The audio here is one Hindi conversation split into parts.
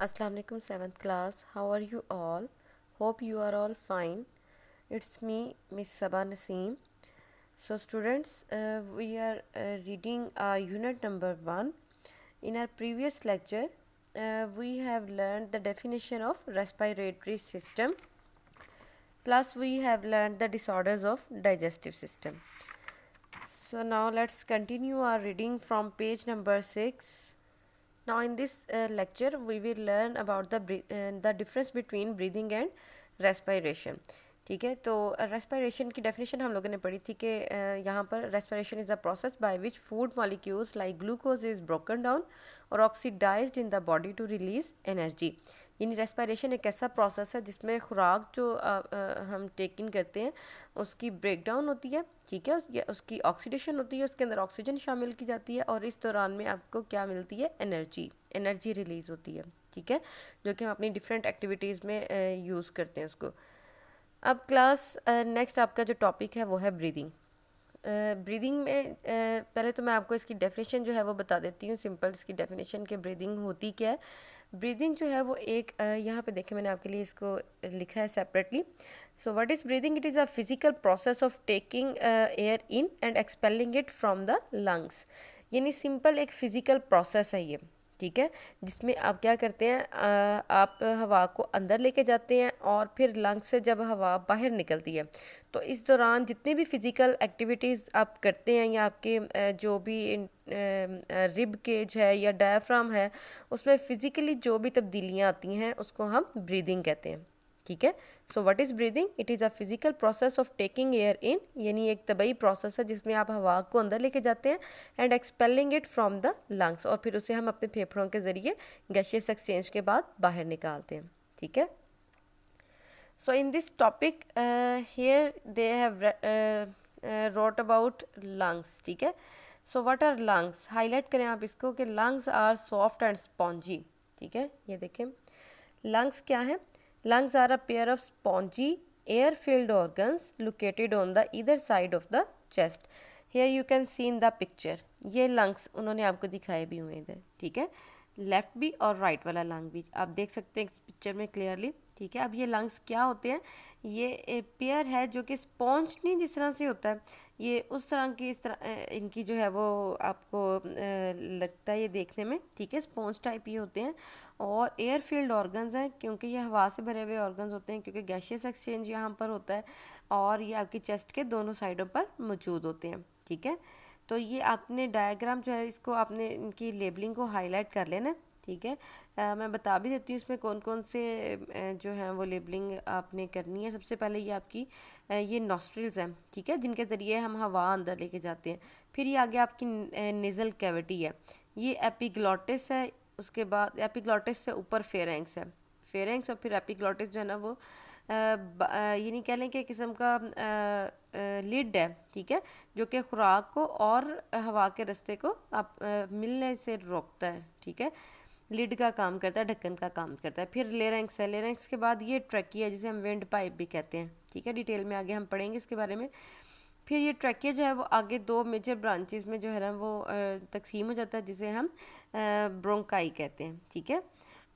Assalamu alaikum 7th class. How are you all? Hope you are all fine. It's me, Miss Sabah Naseem. So students, we are reading unit number 1. In our previous lecture, we have learned the definition of respiratory system. Plus we have learned the disorders of digestive system. So now let's continue our reading from page number 6. Now in this lecture we will learn about the difference between breathing and respiration. ठीक है, तो रेस्पिरेशन की डेफिनेशन हम लोगों ने पढ़ी थी कि यहाँ पर respiration is a process by which food molecules like glucose is broken down और oxidised in the body to release energy. यानी रेस्पिरेशन एक ऐसा प्रोसेस है जिसमें खुराक जो हम टेक इन करते हैं उसकी ब्रेक डाउन होती है, ठीक है, उसकी ऑक्सीडेशन होती है, उसके अंदर ऑक्सीजन शामिल की जाती है और इस दौरान में आपको क्या मिलती है, एनर्जी रिलीज़ होती है, ठीक है, जो कि हम अपनी डिफरेंट एक्टिविटीज़ में यूज़ करते हैं उसको। अब क्लास नेक्स्ट आपका जो टॉपिक है वो है ब्रीदिंग। ब्रीदिंग में पहले तो मैं आपको इसकी डेफिनेशन जो है वो बता देती हूँ, सिंपल इसकी डेफिनेशन कि ब्रीदिंग होती क्या है। ब्रीदिंग जो है वो एक यहाँ पे देखें मैंने आपके लिए इसको लिखा है separately. So what is breathing? It is a physical process of taking air in and expelling it from the lungs. यानी सिंपल एक फिजिकल प्रोसेस है ये, ठीक है, जिसमें आप क्या करते हैं, आप हवा को अंदर लेके जाते हैं और फिर लंग्स से जब हवा बाहर निकलती है तो इस दौरान जितनी भी फिज़िकल एक्टिविटीज़ आप करते हैं या आपके जो भी रिब केज है या डायफ्राम है उसमें फ़िज़िकली जो भी तब्दीलियाँ आती हैं उसको हम ब्रीदिंग कहते हैं, ठीक है। So what is breathing? It is a physical process of taking air in, यानी एक तबई प्रोसेस है जिसमें आप हवा को अंदर लेके जाते हैं and expelling it from the lungs, और फिर उसे हम अपने फेफड़ों के ज़रिए गैशियस एक्सचेंज के बाद बाहर निकालते हैं, ठीक है। So in this topic here they have wrote about lungs, ठीक है। So what are lungs? Highlight करें आप इसको कि lungs are soft and spongy, ठीक है, ये देखें लंग्स क्या है। Lungs are a pair of spongy, air-filled organs located on the either side of the chest. Here you can see in the picture. ये lungs उन्होंने आपको दिखाए भी हुए इधर, ठीक है, लेफ्ट भी और राइट वाला लंग भी आप देख सकते हैं इस पिक्चर में क्लियरली, ठीक है। अब ये लंग्स क्या होते हैं? ये पेयर है जो कि स्पॉन्ज नहीं जिस तरह से होता है, ये उस तरह की इस तरह इनकी जो है वो आपको लगता है ये देखने में, ठीक है, स्पॉन्ज टाइप ये होते हैं और एयर फील्ड ऑर्गन्स हैं क्योंकि ये हवा से भरे हुए ऑर्गन्स होते हैं क्योंकि गैशियस एक्सचेंज यहाँ पर होता है और ये आपकी चेस्ट के दोनों साइडों पर मौजूद होते हैं, ठीक है। तो ये आपने डायग्राम जो है इसको आपने इनकी लेबलिंग को हाईलाइट कर लेना, ठीक है। मैं बता भी देती हूँ इसमें कौन कौन से जो है वो लेबलिंग आपने करनी है। सबसे पहले ये आपकी ये नॉस्ट्रिल्स हैं, ठीक है, जिनके ज़रिए हम हवा अंदर लेके जाते हैं। फिर ये आगे आपकी नेज़ल कैविटी है, ये एपिग्लॉटिस है, उसके बाद एपिग्लॉटिस से ऊपर फेरेंक्स है, फेरेंक्स और फिर एपिग्लॉटिस जो है ना वो ये नहीं कह लें कि किस्म का लिड है, ठीक है, जो कि खुराक को और हवा के रास्ते को आप मिलने से रोकता है, ठीक है, लिड का काम करता है, ढक्कन का काम करता है। फिर लेरेंक्स है, लेरेंक्स के बाद ये ट्रैकिया जिसे हम विंड पाइप भी कहते हैं, ठीक है, डिटेल में आगे हम पढ़ेंगे इसके बारे में। फिर ये ट्रैकिया जो है वो आगे दो मेजर ब्रांचेस में जो है ना वो तकसीम हो जाता है जिसे हम ब्रोंकाई कहते हैं, ठीक है।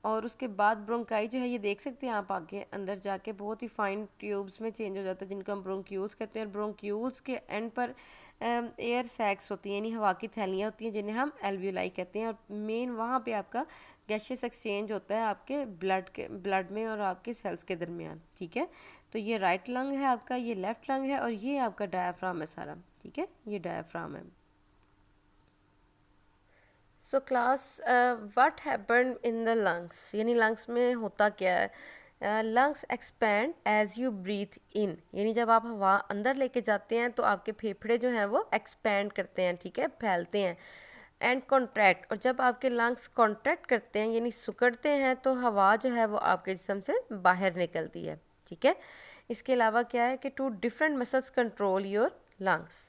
और उसके बाद ब्रोंकाई जो है ये देख सकते हैं आप आगे अंदर जाके बहुत ही फाइन ट्यूब्स में चेंज हो जाता है जिनको हम ब्रोंक्यूल्स कहते हैं, और ब्रोंक्यूल्स के एंड पर एयर सैक्स होती हैं यानी हवा की थैलियाँ होती हैं जिन्हें हम एल्वियोलाई कहते हैं, और मेन वहाँ पे आपका गैशियस एक्सचेंज होता है आपके ब्लड में और आपके सेल्स के दरमियान, ठीक है। तो ये राइट लंग है आपका, ये लेफ्ट लंग है और ये आपका डायफ्राम है सारा, ठीक है, ये डायफ्राम है। So class what happen in the lungs, यानी लंग्स में होता क्या है। Lungs expand as you breathe in, यानी जब आप हवा अंदर लेके जाते हैं तो आपके फेफड़े जो हैं वो एक्सपैंड करते हैं, ठीक है, फैलते हैं। एंड कॉन्ट्रैक्ट, और जब आपके लंग्स कॉन्ट्रैक्ट करते हैं यानी सिकुड़ते हैं तो हवा जो है वो आपके जिस्म से बाहर निकलती है, ठीक है। इसके अलावा क्या है कि two different muscles control your lungs,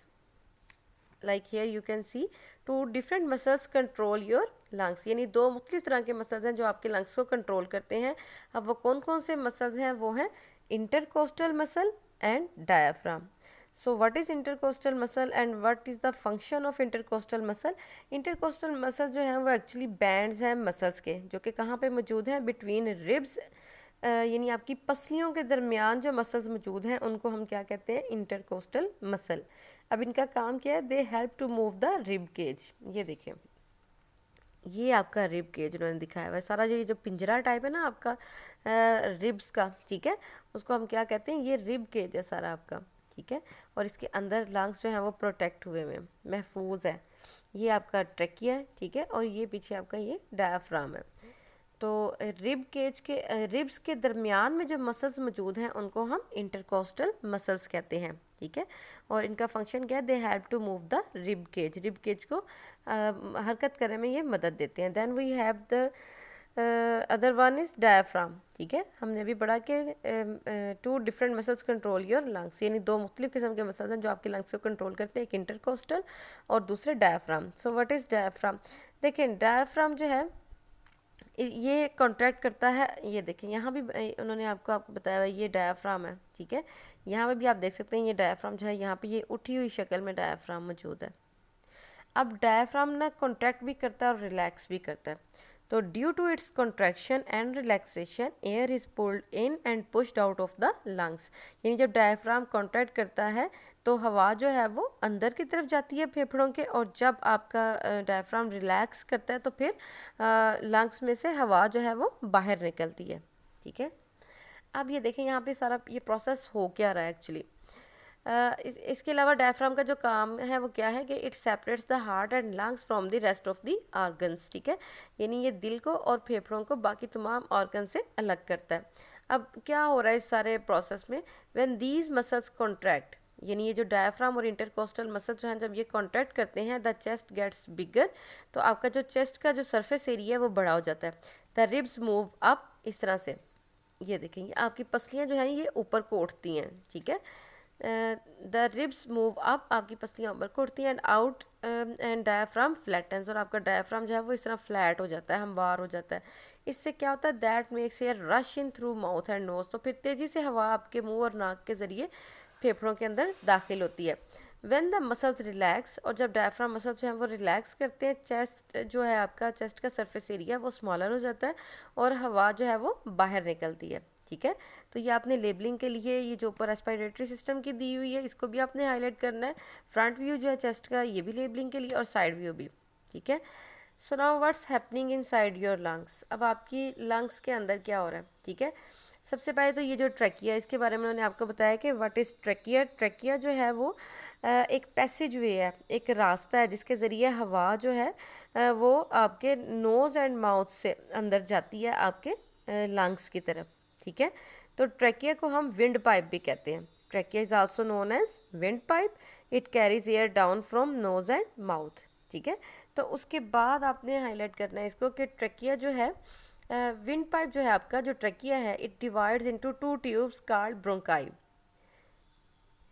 like here you can see two different muscles control your lungs, यानी दो मुख्तलिफ तरह के मसल्स हैं जो आपके लंग्स को कंट्रोल करते हैं। अब वो कौन कौन से मसल्स हैं? वो हैं intercostal muscle and diaphragm. So what is intercostal muscle and what is the function of intercostal muscle? Intercostal muscle जो है वो एक्चुअली बैंड्स हैं मसल्स के, जो कि कहाँ पे मौजूद हैं? बिटवीन रिब्स, यानी आपकी पसलियों के दरमियान जो मसल्स मौजूद हैं उनको हम क्या कहते हैं? Intercostal muscle. अब इनका काम क्या है? They help to move the rib cage. ये देखें, ये आपका रिब केज उन्होंने दिखाया हुआ है। सारा जो ये जो पिंजरा टाइप है ना आपका रिब्स का, ठीक है, उसको हम क्या कहते हैं? ये रिब केज है सारा आपका, ठीक है। और इसके अंदर लंग्स जो है वो प्रोटेक्ट हुए हुए हैं, महफूज है। ये आपका ट्रैकिया है, ठीक है, और ये पीछे आपका ये डायाफ्राम है। तो रिब केज के रिब्स के दरमियान में जो मसल्स मौजूद हैं उनको हम इंटरकोस्टल मसल्स कहते हैं, ठीक है। और इनका फंक्शन क्या है? They help to move the rib cage को हरकत करने में ये मदद देते हैं। Then we have the other one is diaphragm, ठीक है। हमने अभी पढ़ा कि two different muscles control your lungs, यानी दो मुख्तलिफ किस्म के मसल्स हैं जो आपके लंग्स को कंट्रोल करते हैं, एक इंटरकोस्टल और दूसरे diaphragm. So what is diaphragm? देखें, डायाफ्राम जो है ये कॉन्ट्रैक्ट करता है। ये देखें, यहाँ भी उन्होंने आपको बताया हुआ ये डायाफ्राम है, ठीक है। यहाँ पे भी आप देख सकते हैं ये डायाफ्राम जो है, यहाँ पे ये उठी हुई शक्ल में डायाफ्राम मौजूद है। अब डायाफ्राम ना कॉन्ट्रैक्ट भी करता है और रिलैक्स भी करता है। तो due to its contraction and relaxation air is pulled in and pushed out of the lungs, यानी जब डायाफ्राम कॉन्ट्रैक्ट करता है तो हवा जो है वो अंदर की तरफ जाती है फेफड़ों के, और जब आपका डायाफ्राम रिलैक्स करता है तो फिर लंग्स में से हवा जो है वो बाहर निकलती है, ठीक है। अब ये देखें, यहाँ पे सारा ये प्रोसेस हो क्या रहा है एक्चुअली। इसके अलावा डायफ्राम का जो काम है वो क्या है कि it separates the heart and lungs from the rest of the organs, ठीक है। यानी ये दिल को और फेफड़ों को बाकी तमाम ऑर्गन से अलग करता है। अब क्या हो रहा है इस सारे प्रोसेस में? व्हेन दीज मसल्स कॉन्ट्रैक्ट, यानी ये जो डायफ्राम और इंटरकोस्टल मसल जो हैं जब ये कॉन्ट्रैक्ट करते हैं, द चेस्ट गेट्स बिगर, तो आपका जो चेस्ट का जो सरफेस एरिया है वो बड़ा हो जाता है। द रिब्स मूव अप, इस तरह से ये देखेंगे आपकी पसलियाँ जो हैं ये ऊपर को उठती हैं, ठीक है। द रिब्स मूव अप, आपकी पसलियाँ ऊपर को उठती हैं, एंड आउट एंड डायाफ्राम फ्लैटन्स, और आपका डायाफ्राम जो है वो इस तरह फ्लैट हो जाता है, हमवार हो जाता है। इससे क्या होता है? That makes air rush in through mouth and nose, तो फिर तेज़ी से हवा आपके मुंह और नाक के ज़रिए फेफड़ों के अंदर दाखिल होती है। व्हेन द मसल्स रिलैक्स, और जब डायफ्राम मसल्स जो हैं वो रिलैक्स करते हैं, चेस्ट जो है आपका चेस्ट का सरफेस एरिया वो स्मॉलर हो जाता है और हवा जो है वो बाहर निकलती है, ठीक है। तो ये आपने लेबलिंग के लिए ये जो ऊपर रेस्पिरेटरी सिस्टम की दी हुई है इसको भी आपने हाईलाइट करना है। फ्रंट व्यू जो है चेस्ट का ये भी लेबलिंग के लिए, और साइड व्यू भी, ठीक है। So now what's happening inside your lungs? अब आपकी लंग्स के अंदर क्या हो रहा है, ठीक है। सबसे पहले तो ये जो ट्रैकिया, इसके बारे में उन्होंने आपको बताया कि व्हाट इज़ ट्रैकिया। ट्रैकिया जो है वो एक पैसेज वे है, एक रास्ता है जिसके ज़रिए हवा जो है वो आपके नोज़ एंड माउथ से अंदर जाती है आपके लंग्स की तरफ, ठीक है। तो ट्रैकिया को हम विंड पाइप भी कहते हैं। Trachea is also known as wind pipe. It carries air down from nose and mouth, ठीक है। तो उसके बाद आपने हाईलाइट करना है इसको कि ट्रैकिया जो है, विंड पाइप जो है आपका, जो ट्रैकिया है, it divides into two tubes called bronchi.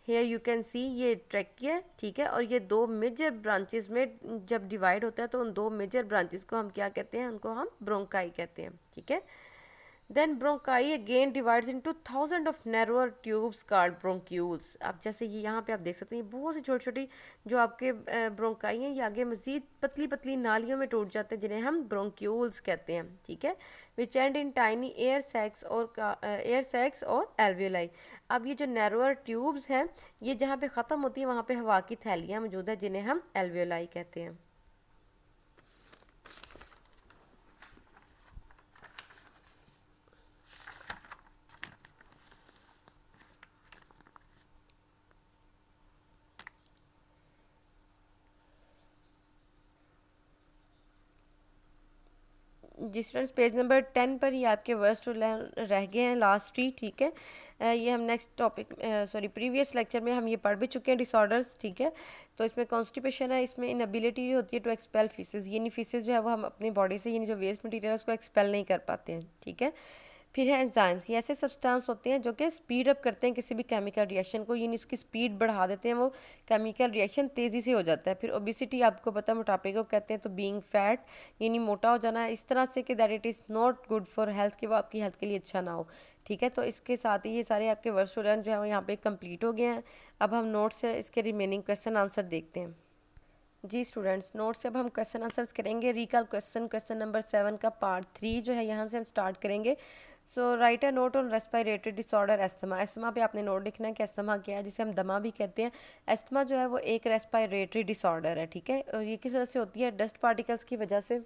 Here you can see ये ट्रैकिया, ठीक है। और ये दो मेजर ब्रांचेस में जब डिवाइड होता है तो उन दो मेजर ब्रांचेस को हम क्या कहते हैं? उनको हम ब्रोंकाई कहते हैं, ठीक है। Then bronchi again divides into thousand of narrower tubes called bronchioles. अब जैसे ये यहाँ पे आप देख सकते हैं बहुत सी छोटी छोटी जो आपके ब्रोंकाई हैं ये आगे मजीद पतली पतली नालियों में टूट जाते हैं जिन्हें हम ब्रोंक्यूल्स कहते हैं, ठीक है। Which end in tiny air sacs और एल्वियोलाई। अब ये जो नैरोअर ट्यूब्स हैं ये जहाँ पे ख़त्म होती है वहाँ पे हवा की थैलियाँ मौजूद है जिन्हें हम एल्वियोलाई कहते हैं। जी स्टूडेंट्स, पेज नंबर 10 पर ही आपके वर्ड्स टू लर्न रह गए हैं, लास्ट ही, ठीक है। ये हम नेक्स्ट टॉपिक प्रीवियस लेक्चर में हम ये पढ़ भी चुके हैं, डिसऑर्डर्स, ठीक है। तो इसमें कॉन्स्टिपेशन है, इसमें इनएबिलिटी होती है टू एक्सपेल फीसेस, यानी फीसेस जो है वो हम अपनी बॉडी से, यानी जो वेस्ट मटीरियल है उसको एक्सपेल नहीं कर पाते हैं, ठीक है। फिर है एंजाइम्स, ये ऐसे सब्सटेंस होते हैं जो कि स्पीड अप करते हैं किसी भी केमिकल रिएक्शन को, यानी उसकी स्पीड बढ़ा देते हैं, वो केमिकल रिएक्शन तेज़ी से हो जाता है। फिर ओबिसिटी आपको पता है मोटापे को कहते हैं, तो बीइंग फैट यानी मोटा हो जाना इस तरह से कि that it is not good for health, कि वो आपकी हेल्थ के लिए अच्छा ना हो। ठीक है, तो इसके साथ ही ये सारे आपके वर्ड स्टूडेंट जो है वो यहाँ पे कंप्लीट हो गए हैं। अब हम नोट से इसके रिमेनिंग क्वेश्चन आंसर देखते हैं। जी स्टूडेंट्स, नोट से अब हम क्वेश्चन आंसर्स करेंगे। रिकॉल क्वेश्चन नंबर 7 का पार्ट 3 जो है यहाँ से हम स्टार्ट करेंगे। So write a note on respiratory disorder asthma. Asthma पे आपने नोट लिखना है कि एस्थमा क्या है, जिसे हम दमा भी कहते हैं। एस्थमा जो है वो एक रेस्पिरेटरी डिसऑर्डर है। ठीक है, और ये किस वजह से होती है? डस्ट पार्टिकल्स की वजह से,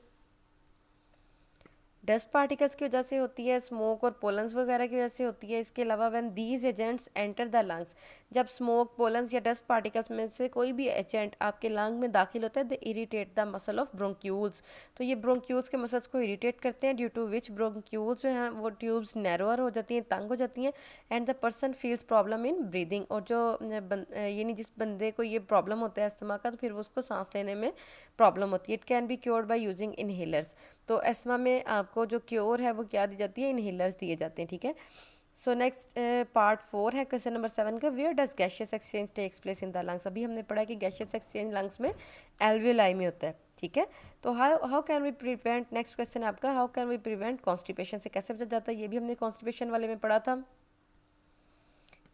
डस्ट पार्टिकल्स की वजह से होती है, स्मोक और पोलन्स वगैरह की वजह से होती है। इसके अलावा when these agents enter the lungs, जब स्मोक, पोलन्स या डस्ट पार्टिकल्स में से कोई भी एजेंट आपके लंग में दाखिल होता है, they irritate the muscle of bronchioles, तो ये ब्रोंक्यूल्स के मसल्स को इरिटेट करते हैं, ड्यू टू विच ब्रोंक्यूल्स जो हैं वो ट्यूब्स नैरोअर हो जाती हैं, तंग हो जाती हैं, and the person feels problem in breathing, और जो यानी जिस बंदे को ये प्रॉब्लम होता है अस्थमा का, तो फिर उसको सांस लेने में प्रॉब्लम होती है। It can be cured by using inhalers, तो एस्मा में आपको जो क्योर है वो क्या दी जाती है? इनहेलर्स दिए जाते हैं। ठीक है, सो नेक्स्ट पार्ट 4 है क्वेश्चन नंबर 7 का, where does gaseous exchange takes place in the lungs. अभी हमने पढ़ा कि गैशियस एक्सचेंज लंग्स में एल्वियोलाई में होता है। ठीक है, तो how can we prevent, next question है आपका, how can we prevent constipation, से कैसे बचा जाता है? ये भी हमने कॉन्स्टिपेशन वाले में पढ़ा था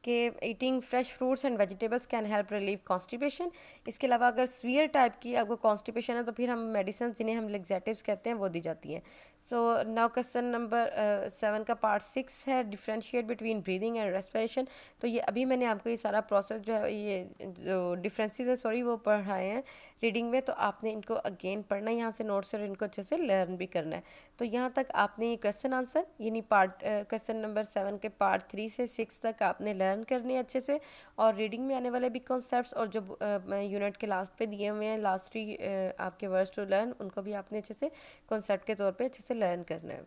कि eating fresh fruits and vegetables can help relieve constipation. इसके अलावा अगर सीवियर टाइप की आपको कॉन्स्टिपेशन है तो फिर हम मेडिसिन जिन्हें हम लेग्जेटिव्स कहते हैं वो दी जाती हैं। सो नाउ क्वेश्चन नंबर 7 का पार्ट 6 है, differentiate between breathing and respiration. तो ये अभी मैंने आपको ये सारा प्रोसेस जो है, ये जो डिफरेंसेस है सॉरी वो पढ़ाए हैं रीडिंग में, तो आपने इनको अगेन पढ़ना है यहाँ से नोट्स, और इनको अच्छे से लर्न भी करना है। तो यहाँ तक आपने ये क्वेश्चन आंसर यानी पार्ट क्वेश्चन नंबर 7 के पार्ट 3 से 6 तक आपने लर्न करने हैं अच्छे से, और रीडिंग में आने वाले भी कॉन्सेप्ट्स और जो यूनिट के लास्ट पे दिए हुए हैं लास्ट 3 आपके वर्ड्स टू लर्न, उनको भी आपने अच्छे से कॉन्सेप्ट के तौर पे अच्छे से लर्न करना है।